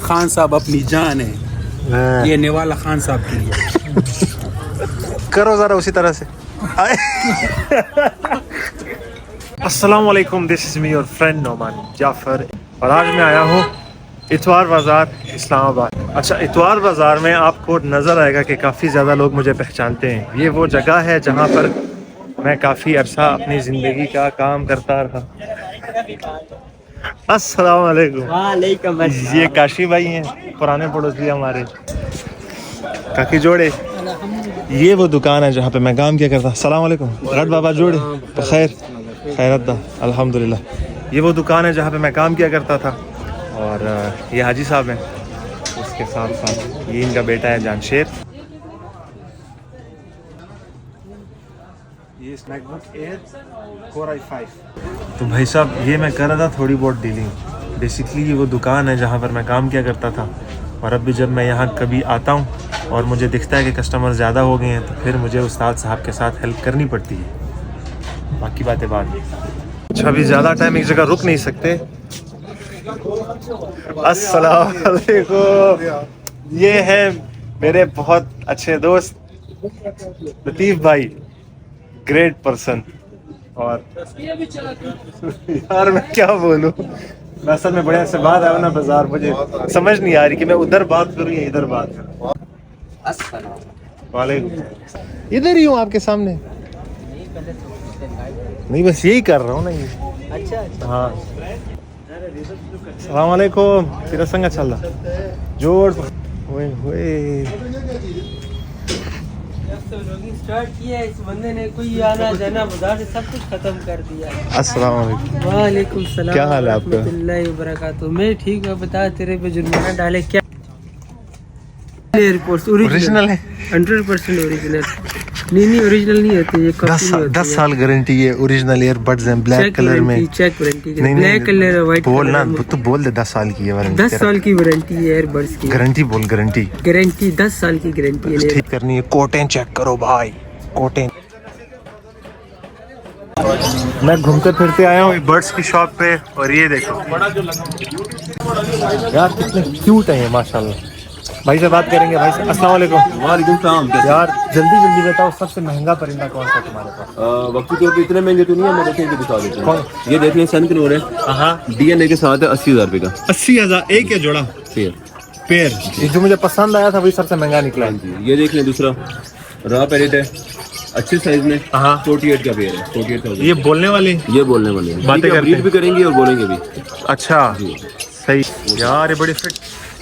खान साहब अपनी जान है, ये नेवाला खान साहब के लिए करो ज़रा उसी तरह से। अस्सलाम वालेकुम, this is me your friend Noman Jafar और आज मैं आया हूँ इतवार बाज़ार इस्लामाबाद। अच्छा, इतवार बाज़ार में आपको नज़र आएगा कि काफ़ी ज़्यादा लोग मुझे पहचानते हैं। ये वो जगह है जहाँ पर मैं काफ़ी अरसा अपनी ज़िंदगी का काम करता रहा। अस्सलाम वालेकुम। ये काशी भाई हैं, पुराने पड़ोसी हमारे काकी जोड़े। ये वो दुकान है जहाँ पे मैं काम किया करता। अस्सलाम वालेकुम गढ़ बाबा जोड़े खैर खैरत अल्हम्दुलिल्लाह। ये वो दुकान है जहाँ पे मैं काम किया करता था और ये हाजी साहब हैं, उसके साथ साथ ये इनका बेटा है जानशेर। ये मैकबुक एयर कोर i5। तो भाई साहब ये मैं कर रहा था थोड़ी बहुत डीलिंग। बेसिकली ये वो दुकान है जहाँ पर मैं काम किया करता था और अब भी जब मैं यहाँ कभी आता हूँ और मुझे दिखता है कि कस्टमर ज़्यादा हो गए हैं तो फिर मुझे उस्ताद साहब के साथ हेल्प करनी पड़ती है। बाकी बातें बाद में। अच्छा, अभी ज़्यादा टाइम एक जगह रुक नहीं सकते। अस्सलाम वालेकुम। ये है मेरे बहुत अच्छे दोस्त लतीफ़ भाई, ग्रेट पर्सन। और यार मैं क्या बोलूँ, मैं असल में बढ़िया से बात आया ना बाजार, मुझे समझ नहीं आ रही कि मैं उधर बात करूँ या इधर बात करूँ। वालेकुम। इधर ही हूँ आपके सामने। नहीं बस यही कर रहा हूँ ना ये। अच्छा हाँ। अस्सलाम वालेकुम। तेरा संग चल रहा जोड़ हुए स्टार्ट किया इस बंदे ने, कोई आना जाना बाजार से सब कुछ खत्म कर दिया। अस्सलाम वालेकुम। वालेकुम सलाम। क्या हाल है आपका? रहमतुल्लाहि व बरकातहू। मैं ठीक हूँ, बता तेरे पे जुर्माना डाले क्या? एयरपोर्ट्स ओरिजिनल है 100% ओरिजिनल। नहीं ओरिजिनल नहीं होते ये, कॉपी नहीं होती। 10 साल गारंटी है, ओरिजिनल ईयरबड्स हैं ब्लैक कलर में। चेक वारंटी नहीं, ब्लैक कलर व्हाइट बोल ना, तू बोल दे 10 साल की है वारंटी। 10 साल की वारंटी है ईयरबड्स की। गारंटी बोल, गारंटी 10 साल की गारंटी है। ठीक करनी है। कोटें चेक करो भाई, कोटें। मैं घूमते फिरते आया हूँ बर्ड्स की शॉप पे और ये देखो यार कितने क्यूट है ये माशाल्लाह। भाई से बात करेंगे। भाई से अस्सलाम वालेकुम। वालेकुम सलाम। यार जल्दी जल्दी बताओ, सबसे महंगा परिंदा कौन सा तुम्हारे पास? वक्ती तौर पे इतने महंगे तो नहीं है, मैं देखें कि दिखा देता हूँ। ये देखिए सन कनूर है, हाँ डीएनए के साथ है, 80,000 रुपए का। 80,000 एक है जोड़ा पेयर। ये जो मुझे पसंद आया था वही सबसे महंगा निकला है। ये देख लें, दूसरा रॉ पैरेट है, अच्छे साइज में। 48 का पेयर है, 48,000। ये बोलने वाले, ये बोलने वाले हैं, बातें करते भी करेंगे और बोलेंगे भी। अच्छा सही यार, ये बड़ी फिट।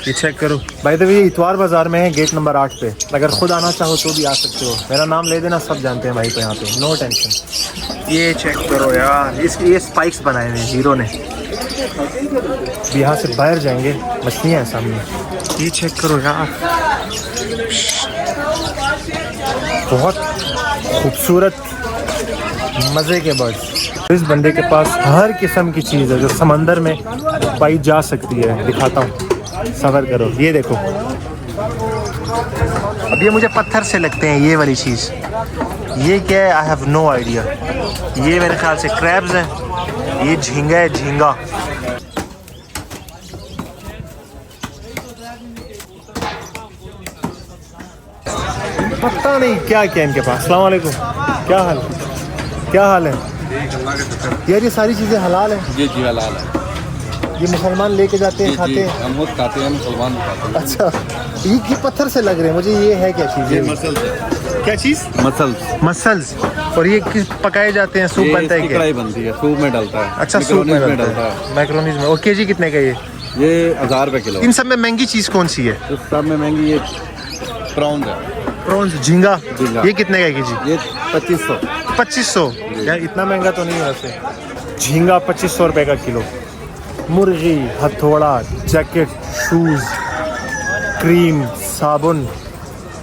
ये चेक करो भाई। तो ये इतवार बाजार में है, गेट नंबर 8 पे। अगर खुद आना चाहो तो भी आ सकते हो, मेरा नाम ले देना, सब जानते हैं भाई को यहाँ पे, नो टेंशन। ये चेक करो यार, इसके ये स्पाइक्स बनाए हुए हीरो ने। यहाँ से बाहर जाएंगे, मछलियाँ हैं सामने। ये चेक करो यार, बहुत खूबसूरत मज़े के बर्ड्स। इस बंदे के पास हर किस्म की चीज़ है जो समंदर में पाई जा सकती है। दिखाता हूँ, सबर करो। ये देखो, अब ये मुझे पत्थर से लगते हैं ये वाली चीज़। ये क्या है, आई हैव नो आइडिया। ये मेरे ख्याल से क्रैब्स हैं। ये झींगा है, झींगा। पता नहीं क्या क्या इनके पास। अस्सलाम वालेकुम। क्या हाल, क्या हाल है यार? ये सारी चीज़ें हलाल है? जी हलाल है। ये मुसलमान लेके जाते हैं, खाते हैं? हम खुद खाते हैं, मुसलमान खाते हैं। अच्छा, ये पत्थर से लग रहे हैं मुझे। ये है क्या चीज़? मसल। क्या चीज़? मसल्स। और ये किस पकाए जाते हैं? सूप बनता है क्या? कढ़ाई बनती है, सूप में डलता है। अच्छा, सूप में डलता है, मैक्रोनीज में। और केजी कितने का ये 1000 रुपए किलो। इन सब में महंगी चीज़ कौन सी है? इस सब में महंगी ये प्रॉन्स है। प्रॉन्स, झींगा। ये कितने का केजी? ये 2500। 2500 यार, इतना महंगा तो नहीं है वैसे। झींगा 2500 रुपये का किलो। मुर्गी, हथौड़ा, जैकेट, शूज़, क्रीम, साबुन,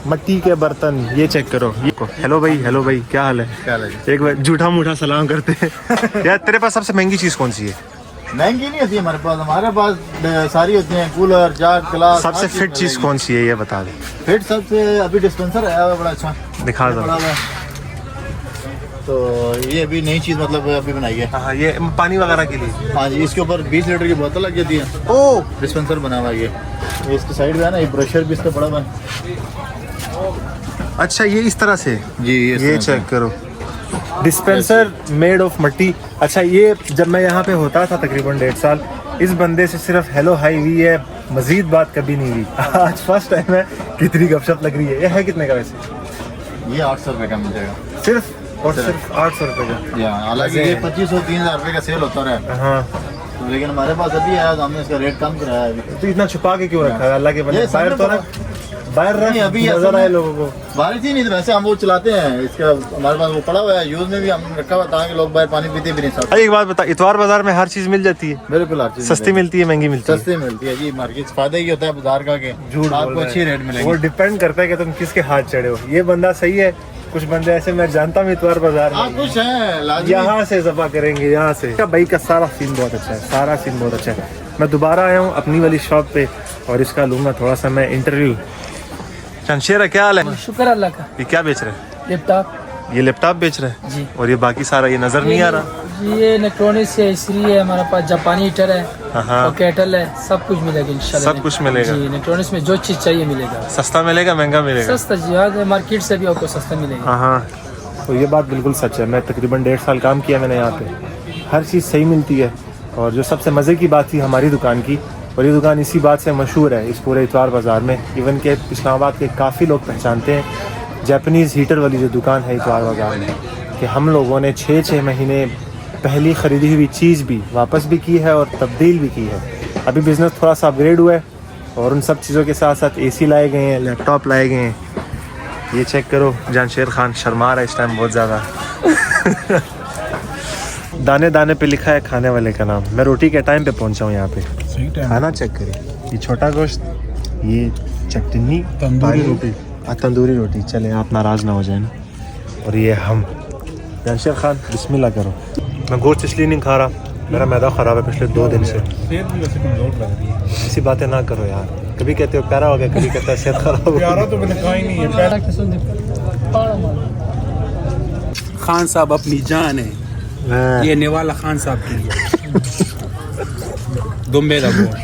मिट्टी के बर्तन। ये चेक करो। ये हेलो भाई, हेलो भाई, क्या हाल है? क्या हाल है? एक बार झूठा मूठा सलाम करते हैं। यार तेरे पास सबसे महंगी चीज़ कौन सी है? महंगी नहीं होती हमारे पास सारी होती हैं, कूलर, जार, गिलास। सबसे फिट चीज़ कौन सी है ये बता दे। फिट सबसे अभी डिस्पेंसर आया हुआ बड़ा अच्छा, दिखा दो। बड़ा हुआ। तो ये अभी नई चीज़ मतलब अभी बनाई है। हाँ ये पानी वगैरह के लिए। हाँ जी, इसके ऊपर 20 लीटर की बोतल लग जाती है। ओ डिस्पेंसर बना हुआ है ये इसकी साइड में है ना, ये ब्रशर भी इसका बड़ा बना। अच्छा ये इस तरह से जी ये चेक करो, डिस्पेंसर मेड ऑफ मट्टी। अच्छा ये जब मैं यहाँ पे होता था तकरीबन 1.5 साल, इस बंदे से सिर्फ हेलो हाई हुई है, मजीद बात कभी नहीं हुई। आज फर्स्ट टाइम है, कितनी गपशप लग रही है। ये है कितने का वैसे? ये 800 रुपये का मिल जाएगा सिर्फ और सिर्फ 800 रुपये का। हालांकि ये 2500-3000 रुपये का सेल होता रहा है। हाँ तो लेकिन हमारे पास अभी आया तो हमने इसका रेट कम कराया है अभी। तो इतना छुपा के क्यों रखा है? अल्लाह के बंदे ये बाहर तो ना, बाहर नहीं, अभी नजर आए लोगों को। बारिश ही नहीं तो वैसे हम वो चलाते हैं, इसका हमारे पास वो पड़ा हुआ है, यूज में भी हम रखा हुआ ताकि लोग बाहर पानी पीते भी नहीं सकते। अरे एक बात बता, इतवार बाजार में हर चीज मिल जाती है? बिल्कुल हर चीज सस्ती मिलती है, महंगी मिलती है? सस्ती मिलती है जी। मार्केट फायदा ही होता है बाजार का कि झूठ आपको अच्छी रेट मिलेगी। वो डिपेंड करता है कि तुम किसके हाथ चढ़े हो। ये बंदा सही है, कुछ बंदे ऐसे मैं जानता हूँ इतवार बाजार हाँ में कुछ है लाजमी। यहाँ से जफा करेंगे, यहाँ से। भाई का सारा सीन बहुत अच्छा है, सारा सीन बहुत अच्छा है। मैं दोबारा आया हूँ अपनी वाली शॉप पे और इसका लूँगा थोड़ा सा मैं इंटरव्यू। शमशेरा क्या हाल है? शुक्र अल्लाह का। ये क्या बेच रहे हैं? लैपटॉप। ये लैपटॉप बेच रहे हैं जी। और ये बाकी सारा ये नजर नहीं आ रहा। ये इलेक्ट्रॉनिक्स है, इसलिए है हमारे पास जापानी हीटर है हाँ और केटल है, सब कुछ मिलेगा इंशाल्लाह। सब कुछ मिलेगा। जी, इलेक्ट्रॉनिक्स में जो चीज़ चाहिए मिलेगा। सस्ता मिलेगा महंगा मिलेगा? सस्ता जी, हाँ मार्केट से भी आपको सस्ता मिलेगा। हाँ तो ये बात बिल्कुल सच है। मैं तकरीबन 1.5 साल काम किया मैंने यहाँ पे, हर चीज़ सही मिलती है। और जो सबसे मज़े की बात थी हमारी दुकान की, और ये दुकान इसी बात से मशहूर है इस पूरे इतवार बाज़ार में। इवन के इस्लामाबाद के काफ़ी लोग पहचानते हैं जापानीज़ हीटर वाली जो दुकान है इतवार बाज़ार में, कि हम लोगों ने 6 महीने पहली ख़रीदी हुई चीज़ भी वापस भी की है और तब्दील भी की है। अभी बिज़नेस थोड़ा सा अपग्रेड हुआ है और उन सब चीज़ों के साथ साथ AC लाए गए हैं, लैपटॉप लाए गए हैं। ये चेक करो, जानशेर खान शर्मा रहा है इस टाइम बहुत ज़्यादा। दाने दाने पे लिखा है खाने वाले का नाम। मैं रोटी के टाइम पे पहुंचा हूँ यहाँ पे। खाना चेक करिए, ये छोटा गोश्त, ये चटनी, तंदूरी रोटी। तंदूरी रोटी, चले आप नाराज़ ना हो जाए ना। और ये हम। जानशेर खान बिस्मिल्लाह करो। मैं गोश्त इसलिए नहीं खा रहा, मेरा मैदा ख़राब है पिछले 2 दिन से। ऐसी बातें ना करो यार, कभी कहते हो प्यारा हो गया, कभी कहते हो सेहत खराब हो गया। तो मैंने कहा ही नहीं है। खान साहब अपनी जान है, ये नेवाला खान साहब के लिए। दुम्बे का गोश्त।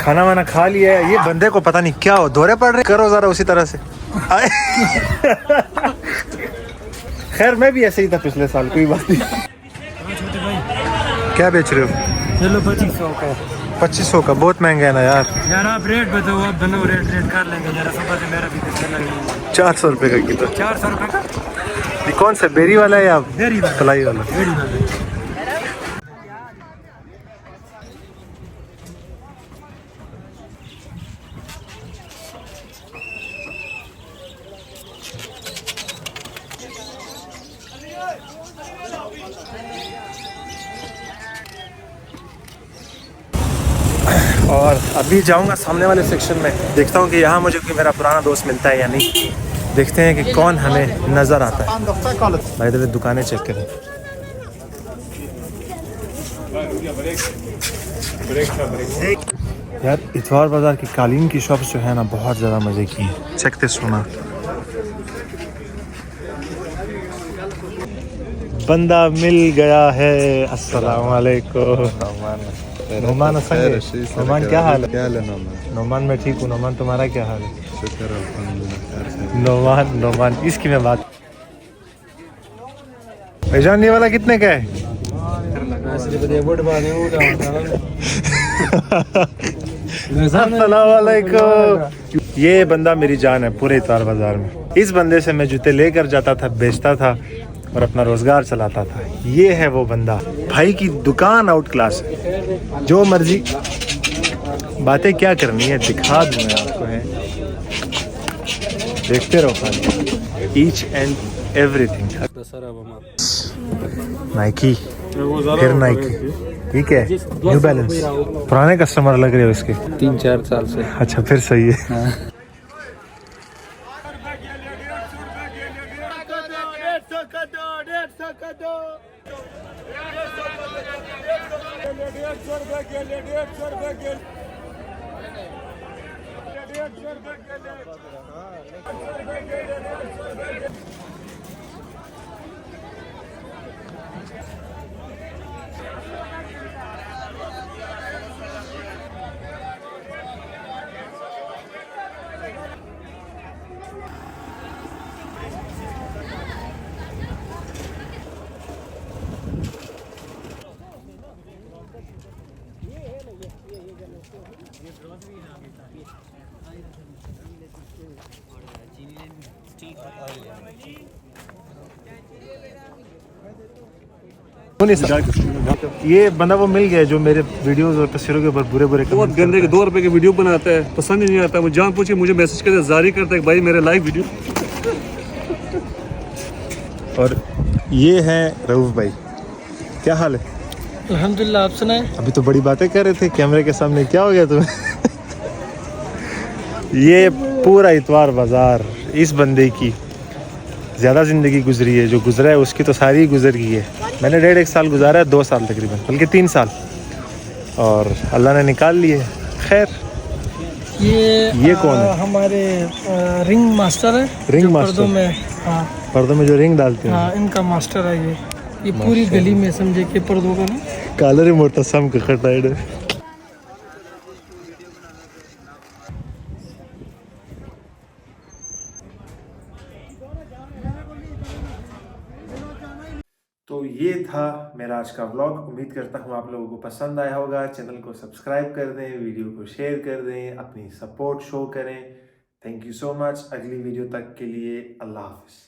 खाना वाना खा लिया है। ये बंदे को पता नहीं क्या हो, दौरे पड़ रहे। करो जरा उसी तरह से। खैर मैं भी ऐसे ही था पिछले साल, कोई बात नहीं। क्या बेच रहे हो? चलो 2500 का। 2500 का बहुत महंगा है ना यार। यार आप रेट बताओ, आप दोनों रेट कर लेंगे जरा, सुबह से मेरा भी कुछ लगे। 400 रुपये का किलो। 400 रुपये का। ये कौन सा बेरी वाला है या बेरी वाला? तलाई वाला? बेरी वाला। और अभी जाऊंगा सामने वाले सेक्शन में, देखता हूँ कि यहाँ मुझे कोई मेरा पुराना दोस्त मिलता है या नहीं। देखते हैं कि कौन हमें नज़र आता है। भाई इधर दुकानें चेक करें। यार इतवार बाज़ार की कालीन की शॉप्स जो है ना बहुत ज़्यादा मज़े की है। चेकते सुना बंदा मिल गया है। अस्सलाम वालेकुम। नोमान नोमान क्या हाल है? नोमान मैं ठीक हूँ। नोमान तुम्हारा क्या हाल है? नोमान इसकी मैं बात। भाईजान ये वाला कितने का है? अस्सलाम वालेकुम। ये बंदा मेरी जान है पूरे इतवार बाजार में। इस बंदे से मैं जूते लेकर जाता था, बेचता था और अपना रोजगार चलाता था। ये है वो बंदा। भाई की दुकान आउट क्लास है, जो मर्जी बातें क्या करनी है दिखा दूँ मैं आपको है। देखते रहो खाली, ईच एंड एवरीथिंग। नाइकी, फिर नाइकी, ठीक है। न्यू बैलेंस, पुराने कस्टमर लग रहे हो इसके। 3-4 साल से। अच्छा फिर सही है। ये बंदा वो मिल गया जो मेरे वीडियोस और तस्वीरों के ऊपर बुरे बुरे बहुत गंदे के 2 रुपए की वीडियो बनाता है, पसंद ही नहीं आता। मुझे जान पूछ के मुझे मैसेज करता है, जारी करता है कि भाई मेरे लाइव वीडियो। और ये है रऊफ भाई, क्या हाल है? अल्हम्दुलिल्लाह, आप सुनाएं। अभी तो बड़ी बातें कर रहे थे कैमरे के सामने, क्या हो गया तुम्हें? ये पूरा इतवार बाजार इस बंदे की ज़्यादा ज़िंदगी गुजरी है, जो गुजरा है उसकी तो सारी गुजर गई है। मैंने 1.5 साल गुजारा है, 2 साल तकरीबन, बल्कि 3 साल, और अल्लाह ने निकाल लिए। खैर, ये कौन है? हमारे रिंग मास्टर है। Ring master? पर्दों में, हाँ, पर्दों में जो रिंग डालते हैं। हाँ, इनका मास्टर है ये पूरी गली में समझे कि पर्दों का ना कालर ही मोटा सम का खटाइड है। तो ये था मेरा आज का व्लॉग। उम्मीद करता हूँ आप लोगों को पसंद आया होगा। चैनल को सब्सक्राइब कर दें, वीडियो को शेयर कर दें, अपनी सपोर्ट शो करें। Thank you so much. अगली वीडियो तक के लिए अल्लाह हाफिज़।